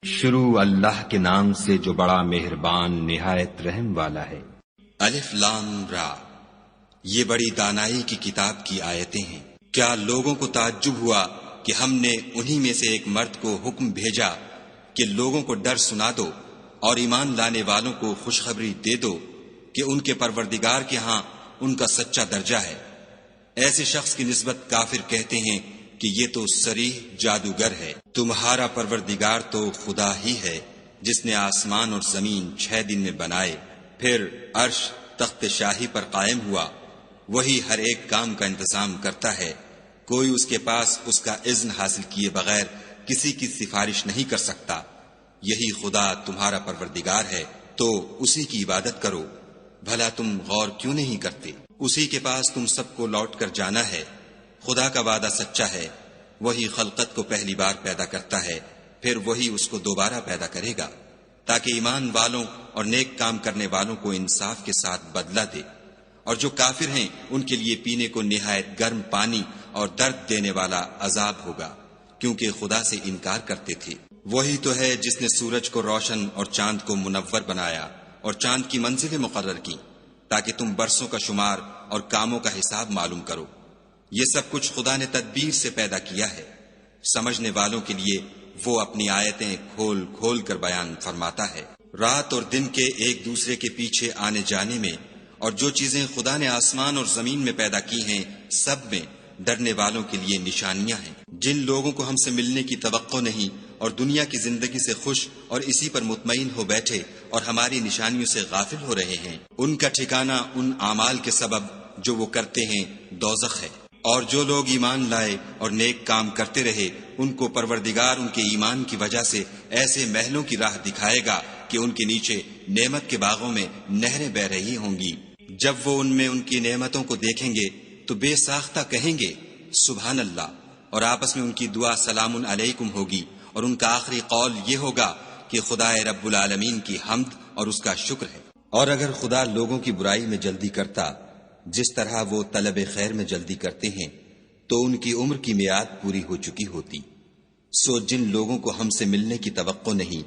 شروع اللہ کے نام سے جو بڑا مہربان نہایت رحم والا ہے۔ الف لام را، یہ بڑی دانائی کی کتاب کی آیتیں ہیں۔ کیا لوگوں کو تعجب ہوا کہ ہم نے انہی میں سے ایک مرد کو حکم بھیجا کہ لوگوں کو ڈر سنا دو اور ایمان لانے والوں کو خوشخبری دے دو کہ ان کے پروردگار کے ہاں ان کا سچا درجہ ہے۔ ایسے شخص کی نسبت کافر کہتے ہیں کہ یہ تو صریح جادوگر ہے۔ تمہارا پروردگار تو خدا ہی ہے جس نے آسمان اور زمین 6 دن میں بنائے، پھر عرش تخت شاہی پر قائم ہوا۔ وہی ہر ایک کام کا انتظام کرتا ہے، کوئی اس کے پاس اس کا اذن حاصل کیے بغیر کسی کی سفارش نہیں کر سکتا۔ یہی خدا تمہارا پروردگار ہے تو اسی کی عبادت کرو۔ بھلا تم غور کیوں نہیں کرتے؟ اسی کے پاس تم سب کو لوٹ کر جانا ہے۔ خدا کا وعدہ سچا ہے، وہی خلقت کو پہلی بار پیدا کرتا ہے، پھر وہی اس کو دوبارہ پیدا کرے گا تاکہ ایمان والوں اور نیک کام کرنے والوں کو انصاف کے ساتھ بدلہ دے، اور جو کافر ہیں ان کے لیے پینے کو نہایت گرم پانی اور درد دینے والا عذاب ہوگا، کیونکہ خدا سے انکار کرتے تھے۔ وہی تو ہے جس نے سورج کو روشن اور چاند کو منور بنایا اور چاند کی منزلیں مقرر کی تاکہ تم برسوں کا شمار اور کاموں کا حساب معلوم کرو۔ یہ سب کچھ خدا نے تدبیر سے پیدا کیا ہے۔ سمجھنے والوں کے لیے وہ اپنی آیتیں کھول کھول کر بیان فرماتا ہے۔ رات اور دن کے ایک دوسرے کے پیچھے آنے جانے میں اور جو چیزیں خدا نے آسمان اور زمین میں پیدا کی ہیں سب میں ڈرنے والوں کے لیے نشانیاں ہیں۔ جن لوگوں کو ہم سے ملنے کی توقع نہیں اور دنیا کی زندگی سے خوش اور اسی پر مطمئن ہو بیٹھے اور ہماری نشانیوں سے غافل ہو رہے ہیں، ان کا ٹھکانہ ان اعمال کے سبب جو وہ کرتے ہیں دوزخ ہے۔ اور جو لوگ ایمان لائے اور نیک کام کرتے رہے ان کو پروردگار ان کے ایمان کی وجہ سے ایسے محلوں کی راہ دکھائے گا کہ ان کے نیچے نعمت کے باغوں میں نہریں بہ رہی ہوں گی۔ جب وہ ان میں ان کی نعمتوں کو دیکھیں گے تو بے ساختہ کہیں گے سبحان اللہ، اور آپس میں ان کی دعا سلام علیکم ہوگی، اور ان کا آخری قول یہ ہوگا کہ خدا رب العالمین کی حمد اور اس کا شکر ہے۔ اور اگر خدا لوگوں کی برائی میں جلدی کرتا جس طرح وہ طلب خیر میں جلدی کرتے ہیں تو ان کی عمر کی میعاد پوری ہو چکی ہوتی۔ سو جن لوگوں کو ہم سے ملنے کی توقع نہیں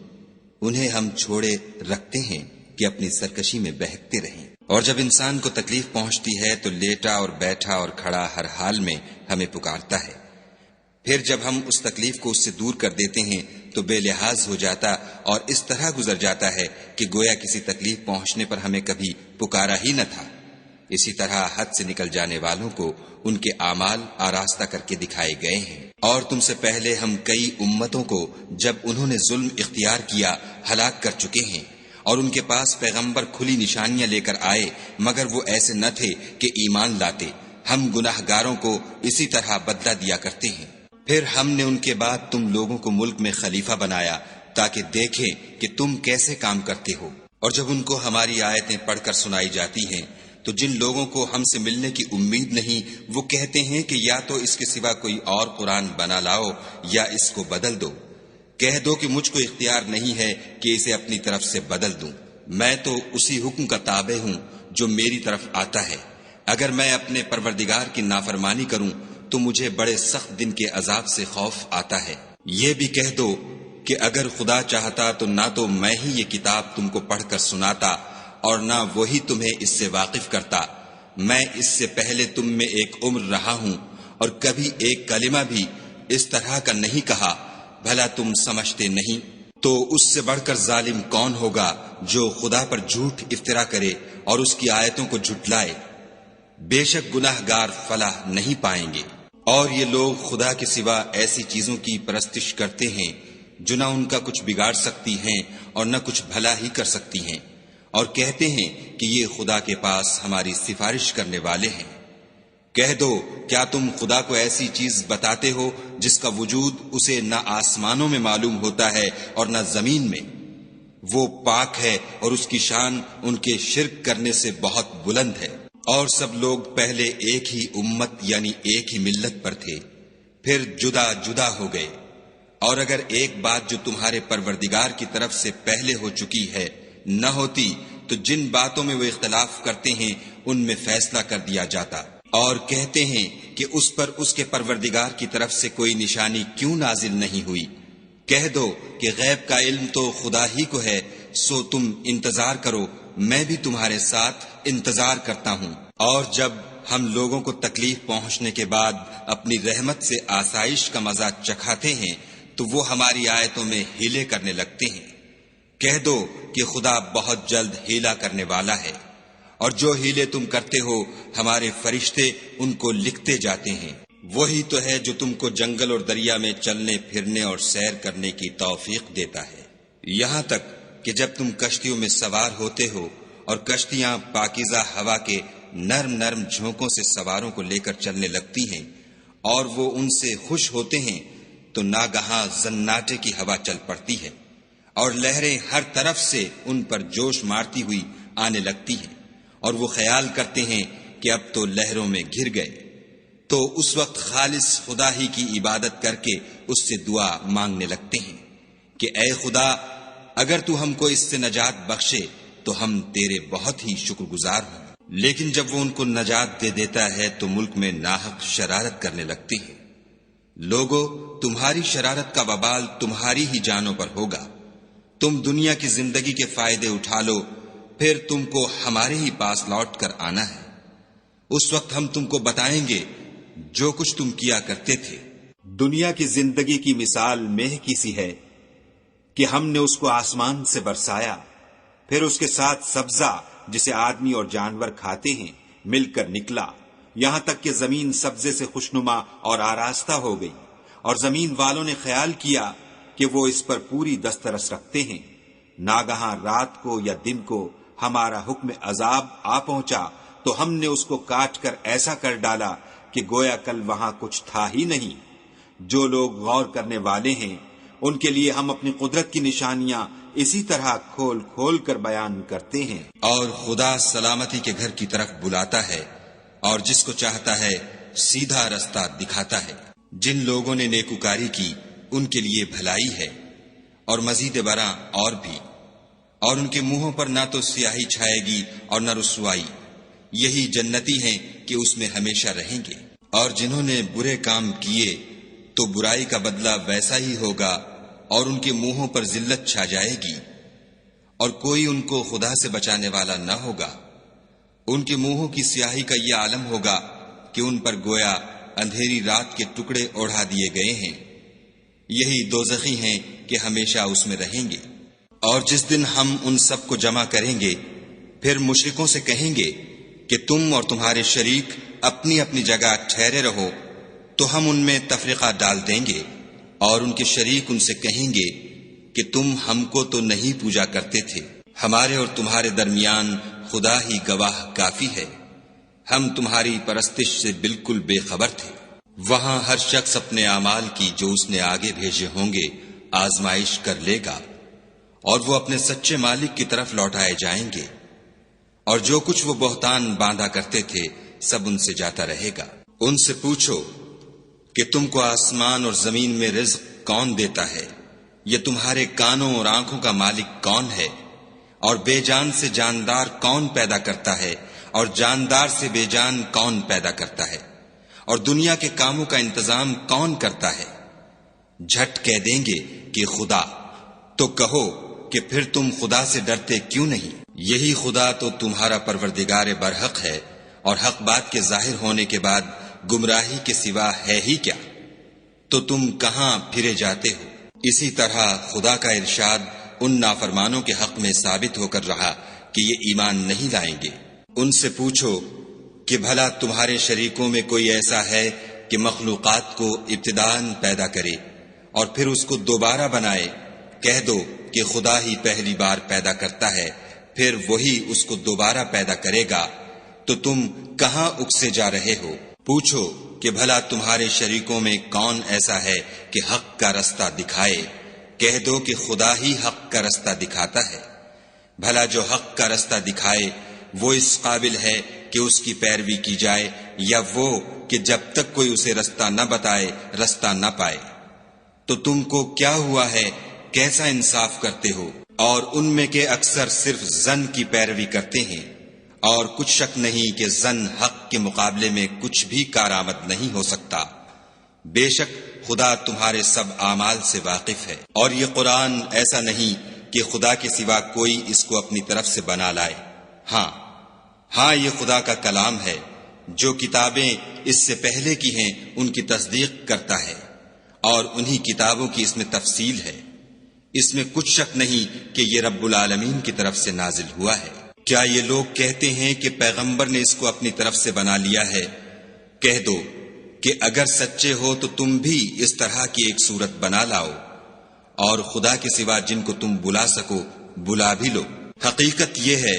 انہیں ہم چھوڑے رکھتے ہیں کہ اپنی سرکشی میں بہکتے رہیں۔ اور جب انسان کو تکلیف پہنچتی ہے تو لیٹا اور بیٹھا اور کھڑا ہر حال میں ہمیں پکارتا ہے، پھر جب ہم اس تکلیف کو اس سے دور کر دیتے ہیں تو بے لحاظ ہو جاتا اور اس طرح گزر جاتا ہے کہ گویا کسی تکلیف پہنچنے پر ہمیں کبھی پکارا ہی نہ تھا۔ اسی طرح حد سے نکل جانے والوں کو ان کے اعمال آراستہ کر کے دکھائے گئے ہیں۔ اور تم سے پہلے ہم کئی امتوں کو جب انہوں نے ظلم اختیار کیا ہلاک کر چکے ہیں، اور ان کے پاس پیغمبر کھلی نشانیاں لے کر آئے مگر وہ ایسے نہ تھے کہ ایمان لاتے۔ ہم گناہ گاروں کو اسی طرح بدلہ دیا کرتے ہیں۔ پھر ہم نے ان کے بعد تم لوگوں کو ملک میں خلیفہ بنایا تاکہ دیکھیں کہ تم کیسے کام کرتے ہو۔ اور جب ان کو ہماری آیتیں پڑھ کر سنائی جاتی ہیں تو جن لوگوں کو ہم سے ملنے کی امید نہیں وہ کہتے ہیں کہ یا تو اس کے سوا کوئی اور قرآن بنا لاؤ یا اس کو بدل دو۔ کہہ دو کہ مجھ کو اختیار نہیں ہے کہ اسے اپنی طرف سے بدل دوں، میں تو اسی حکم کا تابع ہوں جو میری طرف آتا ہے۔ اگر میں اپنے پروردگار کی نافرمانی کروں تو مجھے بڑے سخت دن کے عذاب سے خوف آتا ہے۔ یہ بھی کہہ دو کہ اگر خدا چاہتا تو نہ تو میں ہی یہ کتاب تم کو پڑھ کر سناتا اور نہ وہی تمہیں اس سے واقف کرتا۔ میں اس سے پہلے تم میں ایک عمر رہا ہوں اور کبھی ایک کلمہ بھی اس طرح کا نہیں کہا، بھلا تم سمجھتے نہیں؟ تو اس سے بڑھ کر ظالم کون ہوگا جو خدا پر جھوٹ افطرا کرے اور اس کی آیتوں کو جھٹلائے؟ بے شک گناہ گار فلاح نہیں پائیں گے۔ اور یہ لوگ خدا کے سوا ایسی چیزوں کی پرستش کرتے ہیں جو نہ ان کا کچھ بگاڑ سکتی ہیں اور نہ کچھ بھلا ہی کر سکتی ہیں، اور کہتے ہیں کہ یہ خدا کے پاس ہماری سفارش کرنے والے ہیں۔ کہہ دو کیا تم خدا کو ایسی چیز بتاتے ہو جس کا وجود اسے نہ آسمانوں میں معلوم ہوتا ہے اور نہ زمین میں؟ وہ پاک ہے اور اس کی شان ان کے شرک کرنے سے بہت بلند ہے۔ اور سب لوگ پہلے ایک ہی امت یعنی ایک ہی ملت پر تھے، پھر جدا جدا ہو گئے۔ اور اگر ایک بات جو تمہارے پروردگار کی طرف سے پہلے ہو چکی ہے نہ ہوتی تو جن باتوں میں وہ اختلاف کرتے ہیں ان میں فیصلہ کر دیا جاتا۔ اور کہتے ہیں کہ اس پر اس کے پروردگار کی طرف سے کوئی نشانی کیوں نازل نہیں ہوئی؟ کہہ دو کہ غیب کا علم تو خدا ہی کو ہے، سو تم انتظار کرو، میں بھی تمہارے ساتھ انتظار کرتا ہوں۔ اور جب ہم لوگوں کو تکلیف پہنچنے کے بعد اپنی رحمت سے آسائش کا مزہ چکھاتے ہیں تو وہ ہماری آیتوں میں ہیلے کرنے لگتے ہیں۔ کہہ دو کہ خدا بہت جلد ہیلا کرنے والا ہے، اور جو ہیلے تم کرتے ہو ہمارے فرشتے ان کو لکھتے جاتے ہیں۔ وہی تو ہے جو تم کو جنگل اور دریا میں چلنے پھرنے اور سیر کرنے کی توفیق دیتا ہے، یہاں تک کہ جب تم کشتیوں میں سوار ہوتے ہو اور کشتیاں پاکیزہ ہوا کے نرم نرم جھونکوں سے سواروں کو لے کر چلنے لگتی ہیں اور وہ ان سے خوش ہوتے ہیں تو ناگہاں زناٹے کی ہوا چل پڑتی ہے اور لہریں ہر طرف سے ان پر جوش مارتی ہوئی آنے لگتی ہیں، اور وہ خیال کرتے ہیں کہ اب تو لہروں میں گر گئے، تو اس وقت خالص خدا ہی کی عبادت کر کے اس سے دعا مانگنے لگتے ہیں کہ اے خدا، اگر تو ہم کو اس سے نجات بخشے تو ہم تیرے بہت ہی شکر گزار ہوں۔ لیکن جب وہ ان کو نجات دے دیتا ہے تو ملک میں ناحق شرارت کرنے لگتے ہیں۔ لوگو، تمہاری شرارت کا وبال تمہاری ہی جانوں پر ہوگا۔ تم دنیا کی زندگی کے فائدے اٹھا لو، پھر تم کو ہمارے ہی پاس لوٹ کر آنا ہے۔ اس وقت ہم تم کو بتائیں گے جو کچھ تم کیا کرتے تھے۔ دنیا کی زندگی کی مثال مہ کی سی ہے کہ ہم نے اس کو آسمان سے برسایا، پھر اس کے ساتھ سبزہ جسے آدمی اور جانور کھاتے ہیں مل کر نکلا، یہاں تک کہ زمین سبزے سے خوشنما اور آراستہ ہو گئی، اور زمین والوں نے خیال کیا کہ وہ اس پر پوری دسترس رکھتے ہیں۔ ناگہاں رات کو یا دن کو ہمارا حکم عذاب آ پہنچا تو ہم نے اس کو کاٹ کر ایسا کر ڈالا کہ گویا کل وہاں کچھ تھا ہی نہیں۔ جو لوگ غور کرنے والے ہیں ان کے لیے ہم اپنی قدرت کی نشانیاں اسی طرح کھول کھول کر بیان کرتے ہیں۔ اور خدا سلامتی کے گھر کی طرف بلاتا ہے اور جس کو چاہتا ہے سیدھا رستہ دکھاتا ہے۔ جن لوگوں نے نیکوکاری کی ان کے لیے بھلائی ہے، اور مزید برآں اور بھی، اور ان کے منہوں پر نہ تو سیاہی چھائے گی اور نہ رسوائی، یہی جنتی ہیں کہ اس میں ہمیشہ رہیں گے۔ اور جنہوں نے برے کام کیے تو برائی کا بدلہ ویسا ہی ہوگا، اور ان کے منہوں پر ذلت چھا جائے گی، اور کوئی ان کو خدا سے بچانے والا نہ ہوگا۔ ان کے منہوں کی سیاہی کا یہ عالم ہوگا کہ ان پر گویا اندھیری رات کے ٹکڑے اوڑھا دیے گئے ہیں، یہی دوزخی ہیں کہ ہمیشہ اس میں رہیں گے۔ اور جس دن ہم ان سب کو جمع کریں گے پھر مشرکوں سے کہیں گے کہ تم اور تمہارے شریک اپنی اپنی جگہ ٹھہرے رہو، تو ہم ان میں تفرقہ ڈال دیں گے، اور ان کے شریک ان سے کہیں گے کہ تم ہم کو تو نہیں پوجا کرتے تھے، ہمارے اور تمہارے درمیان خدا ہی گواہ کافی ہے، ہم تمہاری پرستش سے بالکل بے خبر تھے۔ وہاں ہر شخص اپنے اعمال کی جو اس نے آگے بھیجے ہوں گے آزمائش کر لے گا، اور وہ اپنے سچے مالک کی طرف لوٹائے جائیں گے، اور جو کچھ وہ بہتان باندھا کرتے تھے سب ان سے جاتا رہے گا۔ ان سے پوچھو کہ تم کو آسمان اور زمین میں رزق کون دیتا ہے؟ یہ تمہارے کانوں اور آنکھوں کا مالک کون ہے؟ اور بے جان سے جاندار کون پیدا کرتا ہے؟ اور جاندار سے بے جان کون پیدا کرتا ہے؟ اور دنیا کے کاموں کا انتظام کون کرتا ہے؟ جھٹ کہہ دیں گے کہ خدا۔ تو کہو کہ پھر تم خدا سے ڈرتے کیوں نہیں؟ یہی خدا تو تمہارا پروردگار برحق ہے، اور حق بات کے ظاہر ہونے کے بعد گمراہی کے سوا ہے ہی کیا؟ تو تم کہاں پھرے جاتے ہو؟ اسی طرح خدا کا ارشاد ان نافرمانوں کے حق میں ثابت ہو کر رہا کہ یہ ایمان نہیں لائیں گے۔ ان سے پوچھو کہ بھلا تمہارے شریکوں میں کوئی ایسا ہے کہ مخلوقات کو ابتداءً پیدا کرے اور پھر اس کو دوبارہ بنائے؟ کہہ دو کہ خدا ہی پہلی بار پیدا کرتا ہے، پھر وہی اس کو دوبارہ پیدا کرے گا، تو تم کہاں اکسے جا رہے ہو؟ پوچھو کہ بھلا تمہارے شریکوں میں کون ایسا ہے کہ حق کا رستہ دکھائے؟ کہہ دو کہ خدا ہی حق کا رستہ دکھاتا ہے۔ بھلا جو حق کا رستہ دکھائے وہ اس قابل ہے کہ اس کی پیروی کی جائے، یا وہ کہ جب تک کوئی اسے رستہ نہ بتائے رستہ نہ پائے؟ تو تم کو کیا ہوا ہے، کیسا انصاف کرتے ہو؟ اور ان میں کے اکثر صرف ظن کی پیروی کرتے ہیں، اور کچھ شک نہیں کہ ظن حق کے مقابلے میں کچھ بھی کارآمد نہیں ہو سکتا۔ بے شک خدا تمہارے سب اعمال سے واقف ہے، اور یہ قرآن ایسا نہیں کہ خدا کے سوا کوئی اس کو اپنی طرف سے بنا لائے۔ ہاں یہ خدا کا کلام ہے، جو کتابیں اس سے پہلے کی ہیں ان کی تصدیق کرتا ہے، اور انہی کتابوں کی اس میں تفصیل ہے۔ اس میں کچھ شک نہیں کہ یہ رب العالمین کی طرف سے نازل ہوا ہے۔ کیا یہ لوگ کہتے ہیں کہ پیغمبر نے اس کو اپنی طرف سے بنا لیا ہے؟ کہہ دو کہ اگر سچے ہو تو تم بھی اس طرح کی ایک صورت بنا لاؤ، اور خدا کے سوا جن کو تم بلا سکو بلا بھی لو۔ حقیقت یہ ہے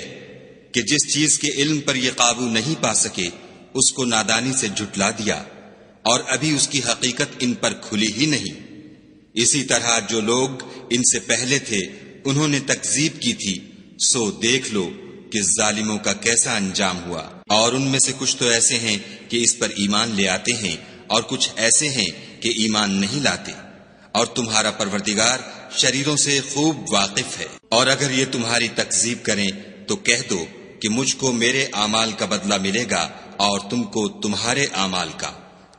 کہ جس چیز کے علم پر یہ قابو نہیں پا سکے اس کو نادانی سے جھٹلا دیا، اور ابھی اس کی حقیقت ان پر کھلی ہی نہیں۔ اسی طرح جو لوگ ان سے پہلے تھے انہوں نے تکذیب کی تھی، سو دیکھ لو کہ ظالموں کا کیسا انجام ہوا۔ اور ان میں سے کچھ تو ایسے ہیں کہ اس پر ایمان لے آتے ہیں، اور کچھ ایسے ہیں کہ ایمان نہیں لاتے، اور تمہارا پروردگار شریروں سے خوب واقف ہے۔ اور اگر یہ تمہاری تکذیب کریں تو کہہ دو کہ مجھ کو میرے اعمال کا بدلہ ملے گا اور تم کو تمہارے اعمال کا۔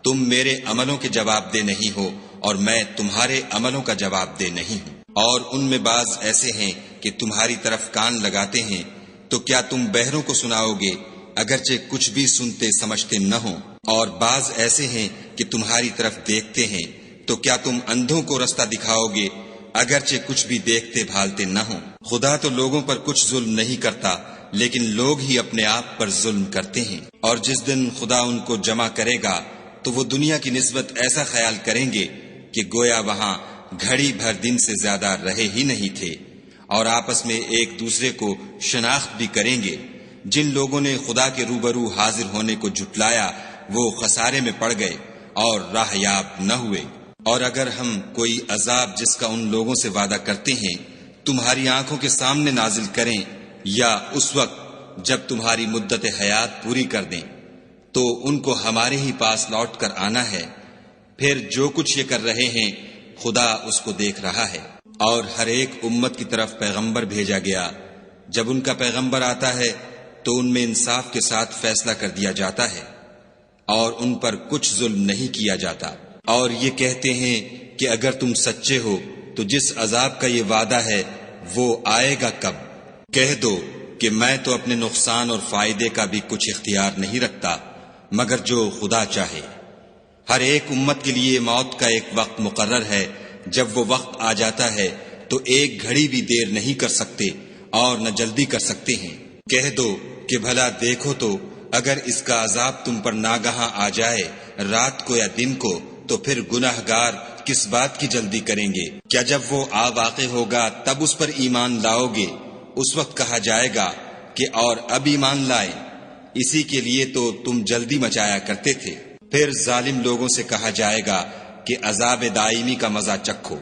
تم میرے عملوں کے جواب دہ نہیں ہو اور میں تمہارے عملوں کا جواب دہ نہیں ہوں۔ اور ان میں بعض ایسے ہیں کہ تمہاری طرف کان لگاتے ہیں، تو کیا تم بہروں کو سناؤ گے اگرچہ کچھ بھی سنتے سمجھتے نہ ہوں؟ اور بعض ایسے ہیں کہ تمہاری طرف دیکھتے ہیں، تو کیا تم اندھوں کو رستہ دکھاؤ گے اگرچہ کچھ بھی دیکھتے بھالتے نہ ہوں؟ خدا تو لوگوں پر کچھ ظلم نہیں کرتا، لیکن لوگ ہی اپنے آپ پر ظلم کرتے ہیں۔ اور جس دن خدا ان کو جمع کرے گا تو وہ دنیا کی نسبت ایسا خیال کریں گے کہ گویا وہاں گھڑی بھر دن سے زیادہ رہے ہی نہیں تھے، اور آپس میں ایک دوسرے کو شناخت بھی کریں گے۔ جن لوگوں نے خدا کے روبرو حاضر ہونے کو جھٹلایا وہ خسارے میں پڑ گئے اور راہ یاب نہ ہوئے۔ اور اگر ہم کوئی عذاب جس کا ان لوگوں سے وعدہ کرتے ہیں تمہاری آنکھوں کے سامنے نازل کریں، یا اس وقت جب تمہاری مدت حیات پوری کر دیں، تو ان کو ہمارے ہی پاس لوٹ کر آنا ہے، پھر جو کچھ یہ کر رہے ہیں خدا اس کو دیکھ رہا ہے۔ اور ہر ایک امت کی طرف پیغمبر بھیجا گیا، جب ان کا پیغمبر آتا ہے تو ان میں انصاف کے ساتھ فیصلہ کر دیا جاتا ہے، اور ان پر کچھ ظلم نہیں کیا جاتا۔ اور یہ کہتے ہیں کہ اگر تم سچے ہو تو جس عذاب کا یہ وعدہ ہے وہ آئے گا کب؟ کہہ دو کہ میں تو اپنے نقصان اور فائدے کا بھی کچھ اختیار نہیں رکھتا مگر جو خدا چاہے۔ ہر ایک امت کے لیے موت کا ایک وقت مقرر ہے، جب وہ وقت آ جاتا ہے تو ایک گھڑی بھی دیر نہیں کر سکتے اور نہ جلدی کر سکتے ہیں۔ کہہ دو کہ بھلا دیکھو تو اگر اس کا عذاب تم پر ناگہاں آ جائے رات کو یا دن کو، تو پھر گناہ گار کس بات کی جلدی کریں گے؟ کیا جب وہ آ واقع ہوگا تب اس پر ایمان لاؤ گے؟ اس وقت کہا جائے گا کہ اور اب ایمان لائے، اسی کے لیے تو تم جلدی مچایا کرتے تھے۔ پھر ظالم لوگوں سے کہا جائے گا کہ عذاب دائمی کا مزہ چکھو،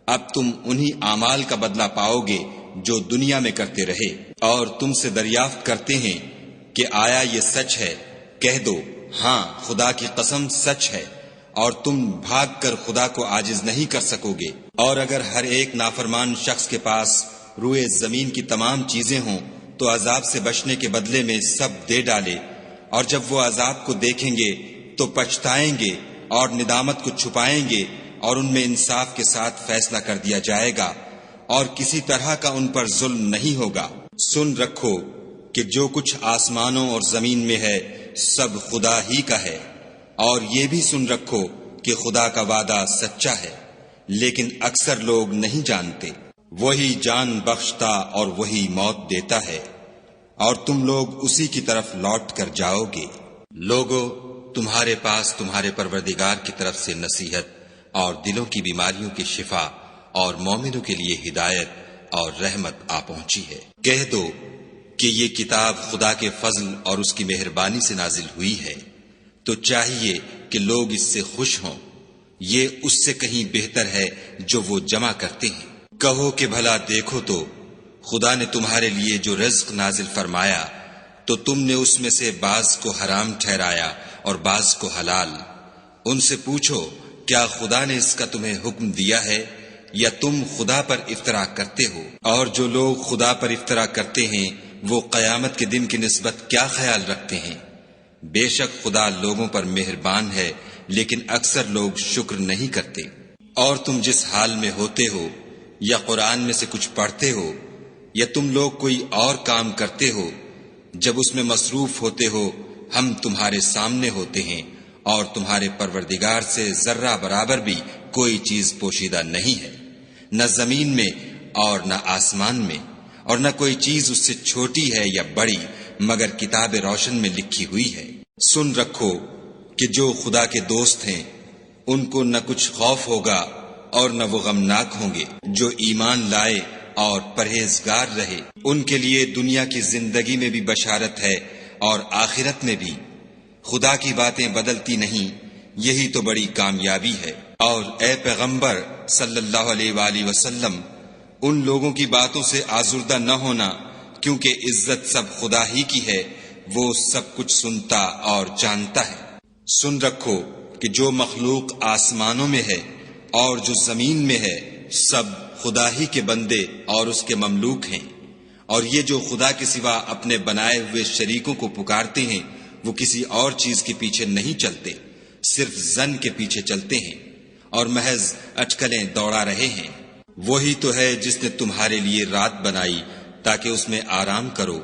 اب تم انہی اعمال کا بدلہ پاؤ گے جو دنیا میں کرتے رہے۔ اور تم سے دریافت کرتے ہیں کہ آیا یہ سچ ہے؟ کہہ دو ہاں خدا کی قسم سچ ہے، اور تم بھاگ کر خدا کو عاجز نہیں کر سکو گے۔ اور اگر ہر ایک نافرمان شخص کے پاس روئے زمین کی تمام چیزیں ہوں تو عذاب سے بچنے کے بدلے میں سب دے ڈالے، اور جب وہ عذاب کو دیکھیں گے تو پچھتائیں گے اور ندامت کو چھپائیں گے، اور ان میں انصاف کے ساتھ فیصلہ کر دیا جائے گا، اور کسی طرح کا ان پر ظلم نہیں ہوگا۔ سن رکھو کہ جو کچھ آسمانوں اور زمین میں ہے سب خدا ہی کا ہے، اور یہ بھی سن رکھو کہ خدا کا وعدہ سچا ہے، لیکن اکثر لوگ نہیں جانتے۔ وہی جان بخشتا اور وہی موت دیتا ہے، اور تم لوگ اسی کی طرف لوٹ کر جاؤ گے۔ لوگو، تمہارے پاس تمہارے پروردگار کی طرف سے نصیحت اور دلوں کی بیماریوں کی شفا اور مومنوں کے لیے ہدایت اور رحمت آ پہنچی ہے۔ کہہ دو کہ یہ کتاب خدا کے فضل اور اس کی مہربانی سے نازل ہوئی ہے، تو چاہیے کہ لوگ اس سے خوش ہوں، یہ اس سے کہیں بہتر ہے جو وہ جمع کرتے ہیں۔ کہو کہ بھلا دیکھو تو خدا نے تمہارے لیے جو رزق نازل فرمایا تو تم نے اس میں سے بعض کو حرام ٹھہرایا اور بعض کو حلال۔ ان سے پوچھو کیا خدا نے اس کا تمہیں حکم دیا ہے یا تم خدا پر افترا کرتے ہو؟ اور جو لوگ خدا پر افترا کرتے ہیں وہ قیامت کے دن کی نسبت کیا خیال رکھتے ہیں؟ بے شک خدا لوگوں پر مہربان ہے، لیکن اکثر لوگ شکر نہیں کرتے۔ اور تم جس حال میں ہوتے ہو، یا قرآن میں سے کچھ پڑھتے ہو، یا تم لوگ کوئی اور کام کرتے ہو، جب اس میں مصروف ہوتے ہو ہم تمہارے سامنے ہوتے ہیں، اور تمہارے پروردگار سے ذرہ برابر بھی کوئی چیز پوشیدہ نہیں ہے، نہ زمین میں اور نہ آسمان میں، اور نہ کوئی چیز اس سے چھوٹی ہے یا بڑی مگر کتاب روشن میں لکھی ہوئی ہے۔ سن رکھو کہ جو خدا کے دوست ہیں ان کو نہ کچھ خوف ہوگا اور نہ وہ غمناک ہوں گے۔ جو ایمان لائے اور پرہیزگار رہے ان کے لیے دنیا کی زندگی میں بھی بشارت ہے اور آخرت میں بھی۔ خدا کی باتیں بدلتی نہیں، یہی تو بڑی کامیابی ہے۔ اور اے پیغمبر صلی اللہ علیہ وآلہ وسلم، ان لوگوں کی باتوں سے آزردہ نہ ہونا، کیونکہ عزت سب خدا ہی کی ہے، وہ سب کچھ سنتا اور جانتا ہے۔ سن رکھو کہ جو مخلوق آسمانوں میں ہے اور جو زمین میں ہے سب خدا ہی کے بندے اور اس کے مملوک ہیں، اور یہ جو خدا کے سوا اپنے بنائے ہوئے شریکوں کو پکارتے ہیں وہ کسی اور چیز کے پیچھے نہیں چلتے، صرف ظن کے پیچھے چلتے ہیں اور محض اٹکلیں دوڑا رہے ہیں۔ وہی تو ہے جس نے تمہارے لیے رات بنائی تاکہ اس میں آرام کرو،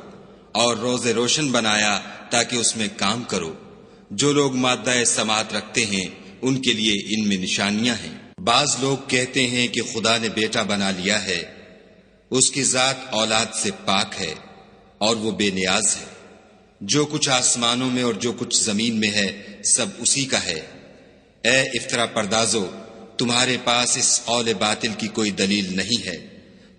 اور روز روشن بنایا تاکہ اس میں کام کرو۔ جو لوگ مادہ سماعت رکھتے ہیں ان کے لیے ان میں نشانیاں ہیں۔ بعض لوگ کہتے ہیں کہ خدا نے بیٹا بنا لیا ہے، اس کی ذات اولاد سے پاک ہے اور وہ بے نیاز ہے۔ جو کچھ آسمانوں میں اور جو کچھ زمین میں ہے سب اسی کا ہے۔ اے افطرا پردازو، تمہارے پاس اس قول باطل کی کوئی دلیل نہیں ہے،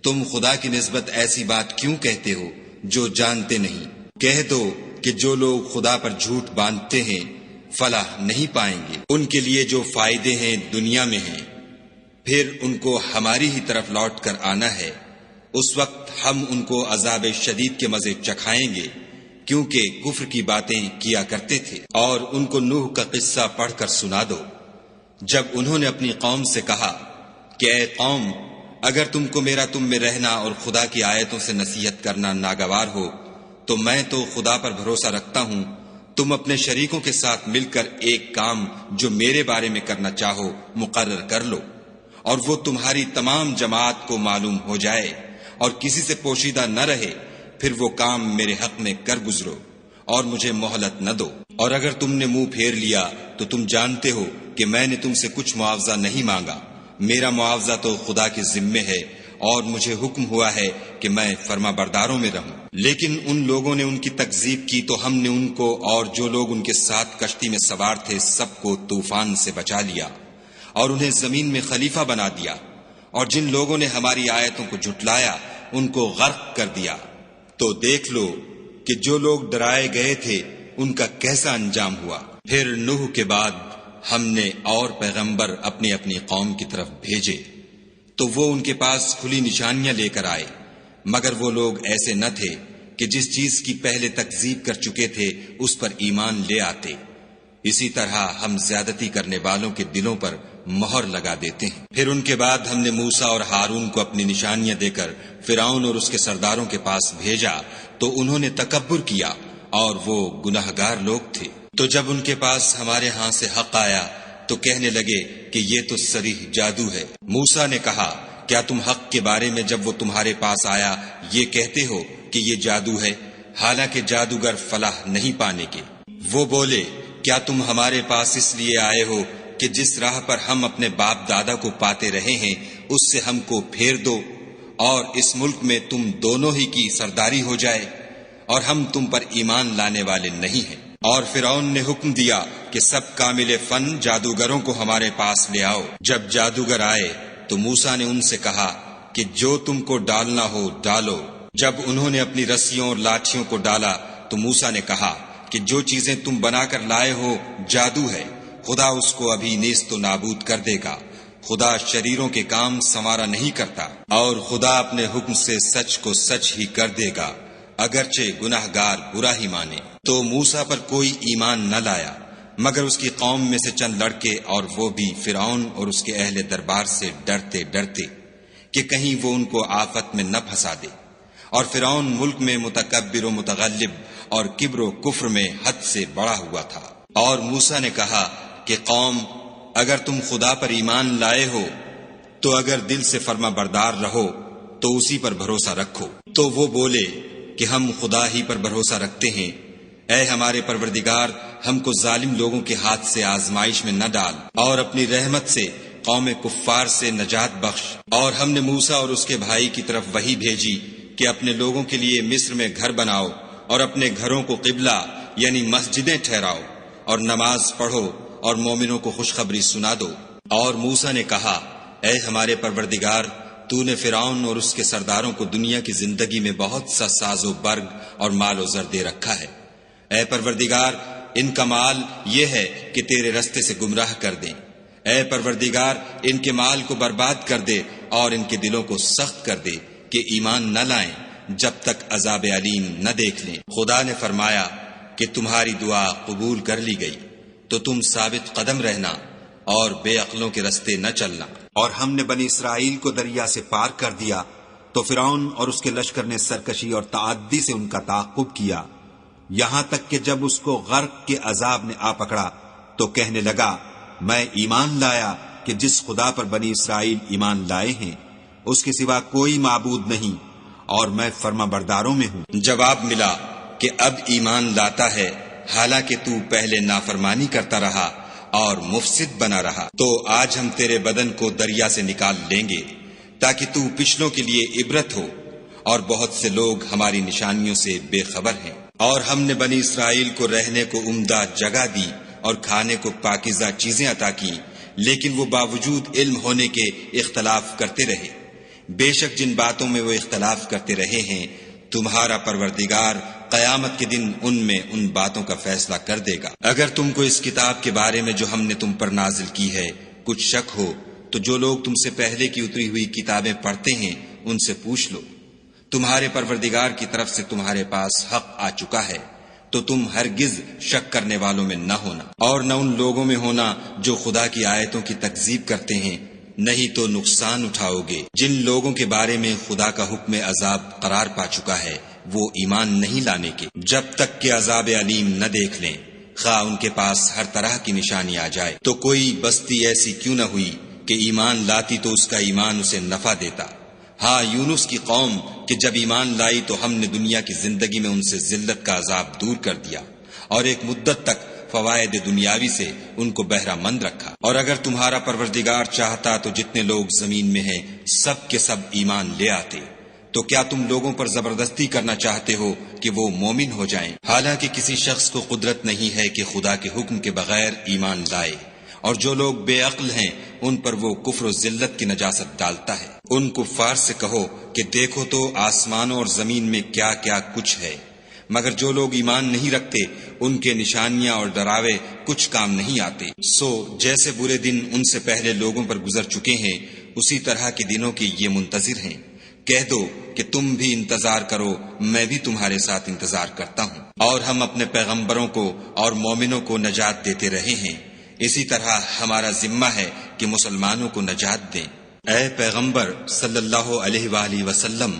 تم خدا کی نسبت ایسی بات کیوں کہتے ہو جو جانتے نہیں؟ کہہ دو کہ جو لوگ خدا پر جھوٹ باندھتے ہیں فلاح نہیں پائیں گے۔ ان کے لیے جو فائدے ہیں دنیا میں ہیں، پھر ان کو ہماری ہی طرف لوٹ کر آنا ہے۔ اس وقت ہم ان کو عذاب شدید کے مزے چکھائیں گے، کیونکہ کفر کی باتیں کیا کرتے تھے۔ اور ان کو نوح کا قصہ پڑھ کر سنا دو، جب انہوں نے اپنی قوم سے کہا کہ اے قوم، اگر تم کو میرا تم میں رہنا اور خدا کی آیتوں سے نصیحت کرنا ناگوار ہو تو میں تو خدا پر بھروسہ رکھتا ہوں، تم اپنے شریکوں کے ساتھ مل کر ایک کام جو میرے بارے میں کرنا چاہو مقرر کر لو، اور وہ تمہاری تمام جماعت کو معلوم ہو جائے اور کسی سے پوشیدہ نہ رہے، پھر وہ کام میرے حق میں کر گزرو اور مجھے مہلت نہ دو۔ اور اگر تم نے منہ پھیر لیا تو تم جانتے ہو کہ میں نے تم سے کچھ معاوضہ نہیں مانگا، میرا معاوضہ تو خدا کے ذمے ہے، اور مجھے حکم ہوا ہے کہ میں فرما برداروں میں رہوں۔ لیکن ان لوگوں نے ان کی تکذیب کی تو ہم نے ان کو اور جو لوگ ان کے ساتھ کشتی میں سوار تھے سب کو طوفان سے بچا لیا اور انہیں زمین میں خلیفہ بنا دیا، اور جن لوگوں نے ہماری آیتوں کو جھٹلایا ان کو غرق کر دیا۔ تو دیکھ لو کہ جو لوگ ڈرائے گئے تھے ان کا کیسا انجام ہوا۔ پھر نوح کے بعد ہم نے اور پیغمبر اپنی اپنی قوم کی طرف بھیجے تو وہ ان کے پاس کھلی نشانیاں لے کر آئے، مگر وہ لوگ ایسے نہ تھے کہ جس چیز کی پہلے تکذیب کر چکے تھے اس پر ایمان لے آتے۔ اسی طرح ہم زیادتی کرنے والوں کے دلوں پر مہر لگا دیتے ہیں۔ پھر ان کے بعد ہم نے موسیٰ اور ہارون کو اپنی نشانیاں دے کر فرعون اور اس کے سرداروں کے پاس بھیجا تو انہوں نے تکبر کیا اور وہ گناہگار لوگ تھے۔ تو جب ان کے پاس ہمارے ہاں سے حق آیا تو کہنے لگے کہ یہ تو صریح جادو ہے۔ موسیٰ نے کہا کیا تم حق کے بارے میں جب وہ تمہارے پاس آیا یہ کہتے ہو کہ یہ جادو ہے، حالانکہ جادوگر فلاح نہیں پانے کے؟ وہ بولے کیا تم ہمارے پاس اس لیے آئے ہو کہ جس راہ پر ہم اپنے باپ دادا کو پاتے رہے ہیں اس سے ہم کو پھیر دو اور اس ملک میں تم دونوں ہی کی سرداری ہو جائے، اور ہم تم پر ایمان لانے والے نہیں ہیں۔ اور فرعون نے حکم دیا کہ سب کامل فن جادوگروں کو ہمارے پاس لے آؤ۔ جب جادوگر آئے تو موسیٰ نے ان سے کہا کہ جو تم کو ڈالنا ہو ڈالو۔ جب انہوں نے اپنی رسیوں اور لاٹھیوں کو ڈالا تو موسیٰ نے کہا کہ جو چیزیں تم بنا کر لائے ہو جادو ہے، خدا اس کو ابھی نیست و نابود کر دے گا۔ خدا شریروں کے کام سنوارا نہیں کرتا، اور خدا اپنے حکم سے سچ کو سچ ہی کر دے گا، اگرچہ گناہگار برا ہی مانے۔ تو موسیٰ پر کوئی ایمان نہ لایا مگر اس کی قوم میں سے چند لڑکے، اور وہ بھی فرعون اور اس کے اہل دربار سے ڈرتے ڈرتے کہ کہیں وہ ان کو آفت میں نہ پھنسا دے۔ اور فرعون ملک میں متکبر و متغلب اور کبر و کفر میں حد سے بڑا ہوا تھا۔ اور موسیٰ نے کہا کہ قوم اگر تم خدا پر ایمان لائے ہو تو اگر دل سے فرما بردار رہو تو اسی پر بھروسہ رکھو۔ تو وہ بولے کہ ہم خدا ہی پر بھروسہ رکھتے ہیں۔ اے ہمارے پروردگار، ہم کو ظالم لوگوں کے ہاتھ سے آزمائش میں نہ ڈال، اور اپنی رحمت سے قوم کفار سے نجات بخش۔ اور ہم نے موسیٰ اور اس کے بھائی کی طرف وحی بھیجی کہ اپنے لوگوں کے لیے مصر میں گھر بناؤ اور اپنے گھروں کو قبلہ یعنی مسجدیں ٹھہراؤ، اور نماز پڑھو اور مومنوں کو خوشخبری سنا دو۔ اور موسیٰ نے کہا، اے ہمارے پروردگار، تو نے فرعون اور اس کے سرداروں کو دنیا کی زندگی میں بہت سا ساز و برگ اور مال و زر دے رکھا ہے۔ اے پروردگار، ان کا مال یہ ہے کہ تیرے رستے سے گمراہ کر دیں۔ اے پروردگار، ان کے مال کو برباد کر دے اور ان کے دلوں کو سخت کر دے کہ ایمان نہ لائیں جب تک عذاب علیم نہ دیکھ لیں۔ خدا نے فرمایا کہ تمہاری دعا قبول کر لی گئی، تو تم ثابت قدم رہنا اور بے عقلوں کے رستے نہ چلنا۔ اور ہم نے بنی اسرائیل کو دریا سے پار کر دیا تو فرعون اور اس کے لشکر نے سرکشی اور تعدی سے ان کا تعاقب کیا، یہاں تک کہ جب اس کو غرق کے عذاب نے آ پکڑا تو کہنے لگا، میں ایمان لایا کہ جس خدا پر بنی اسرائیل ایمان لائے ہیں اس کے سوا کوئی معبود نہیں، اور میں فرما برداروں میں ہوں۔ جواب ملا کہ اب ایمان لاتا ہے، حالانکہ تو پہلے نافرمانی کرتا رہا اور مفسد بنا رہا۔ تو آج ہم تیرے بدن کو دریا سے نکال لیں گے تاکہ تو پچھلوں کے لیے عبرت ہو، اور بہت سے لوگ ہماری نشانیوں سے بے خبر ہیں۔ اور ہم نے بنی اسرائیل کو رہنے کو عمدہ جگہ دی اور کھانے کو پاکیزہ چیزیں عطا کی، لیکن وہ باوجود علم ہونے کے اختلاف کرتے رہے۔ بے شک جن باتوں میں وہ اختلاف کرتے رہے ہیں، تمہارا پروردگار قیامت کے دن ان میں ان باتوں کا فیصلہ کر دے گا۔ اگر تم کو اس کتاب کے بارے میں جو ہم نے تم پر نازل کی ہے کچھ شک ہو تو جو لوگ تم سے پہلے کی اتری ہوئی کتابیں پڑھتے ہیں ان سے پوچھ لو۔ تمہارے پروردگار کی طرف سے تمہارے پاس حق آ چکا ہے، تو تم ہرگز شک کرنے والوں میں نہ ہونا، اور نہ ان لوگوں میں ہونا جو خدا کی آیتوں کی تکذیب کرتے ہیں، نہیں تو نقصان اٹھاؤ گے۔ جن لوگوں کے بارے میں خدا کا حکم عذاب قرار پا چکا ہے وہ ایمان نہیں لانے کے جب تک کہ عذاب علیم نہ دیکھ لیں، خواہ ان کے پاس ہر طرح کی نشانی آ جائے۔ تو کوئی بستی ایسی کیوں نہ ہوئی کہ ایمان لاتی تو اس کا ایمان اسے نفع دیتا۔ ہاں، یونس کی قوم کہ جب ایمان لائی تو ہم نے دنیا کی زندگی میں ان سے ذلت کا عذاب دور کر دیا، اور ایک مدت تک فوائد دنیاوی سے ان کو بہرہ مند رکھا۔ اور اگر تمہارا پروردگار چاہتا تو جتنے لوگ زمین میں ہیں سب کے سب ایمان لے آتے۔ تو کیا تم لوگوں پر زبردستی کرنا چاہتے ہو کہ وہ مومن ہو جائیں؟ حالانکہ کسی شخص کو قدرت نہیں ہے کہ خدا کے حکم کے بغیر ایمان لائے، اور جو لوگ بے عقل ہیں ان پر وہ کفر و ذلت کی نجاست ڈالتا ہے۔ ان کفار سے کہو کہ دیکھو تو آسمانوں اور زمین میں کیا کیا کچھ ہے، مگر جو لوگ ایمان نہیں رکھتے ان کے نشانیاں اور ڈراوے کچھ کام نہیں آتے۔ سو جیسے برے دن ان سے پہلے لوگوں پر گزر چکے ہیں، اسی طرح کے دنوں کے یہ منتظر ہیں۔ کہہ دو کہ تم بھی انتظار کرو، میں بھی تمہارے ساتھ انتظار کرتا ہوں۔ اور ہم اپنے پیغمبروں کو اور مومنوں کو نجات دیتے رہے ہیں، اسی طرح ہمارا ذمہ ہے کہ مسلمانوں کو نجات دیں۔ اے پیغمبر صلی اللہ علیہ وآلہ وسلم،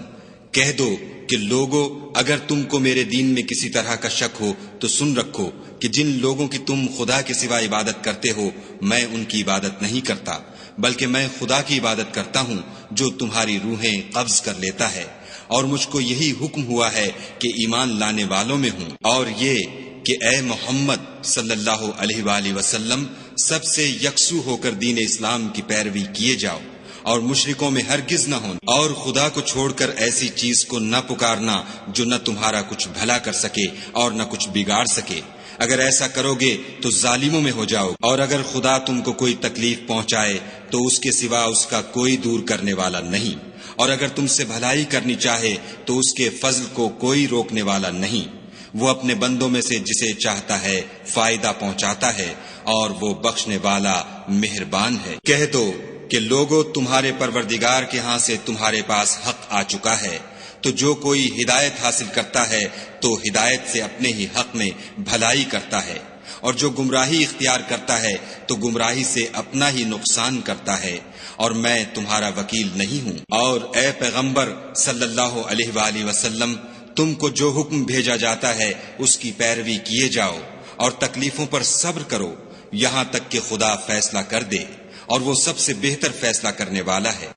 کہہ دو کہ لوگو، اگر تم کو میرے دین میں کسی طرح کا شک ہو تو سن رکھو کہ جن لوگوں کی تم خدا کے سوا عبادت کرتے ہو میں ان کی عبادت نہیں کرتا، بلکہ میں خدا کی عبادت کرتا ہوں جو تمہاری روحیں قبض کر لیتا ہے، اور مجھ کو یہی حکم ہوا ہے کہ ایمان لانے والوں میں ہوں، اور یہ کہ اے محمد صلی اللہ علیہ وآلہ وسلم سب سے یکسو ہو کر دین اسلام کی پیروی کیے جاؤ، اور مشرکوں میں ہرگز نہ ہونا، اور خدا کو چھوڑ کر ایسی چیز کو نہ پکارنا جو نہ تمہارا کچھ بھلا کر سکے اور نہ کچھ بگاڑ سکے۔ اگر ایسا کرو گے تو ظالموں میں ہو جاؤ، اور اگر خدا تم کو کوئی تکلیف پہنچائے تو اس کے سوا اس کا کوئی دور کرنے والا نہیں، اور اگر تم سے بھلائی کرنی چاہے تو اس کے فضل کو کوئی روکنے والا نہیں۔ وہ اپنے بندوں میں سے جسے چاہتا ہے فائدہ پہنچاتا ہے، اور وہ بخشنے والا مہربان ہے۔ کہہ دو کہ لوگوں، تمہارے پروردگار کے ہاں سے تمہارے پاس حق آ چکا ہے، تو جو کوئی ہدایت حاصل کرتا ہے تو ہدایت سے اپنے ہی حق میں بھلائی کرتا ہے، اور جو گمراہی اختیار کرتا ہے تو گمراہی سے اپنا ہی نقصان کرتا ہے، اور میں تمہارا وکیل نہیں ہوں۔ اور اے پیغمبر صلی اللہ علیہ وآلہ وسلم، تم کو جو حکم بھیجا جاتا ہے اس کی پیروی کیے جاؤ، اور تکلیفوں پر صبر کرو، یہاں تک کہ خدا فیصلہ کر دے، اور وہ سب سے بہتر فیصلہ کرنے والا ہے۔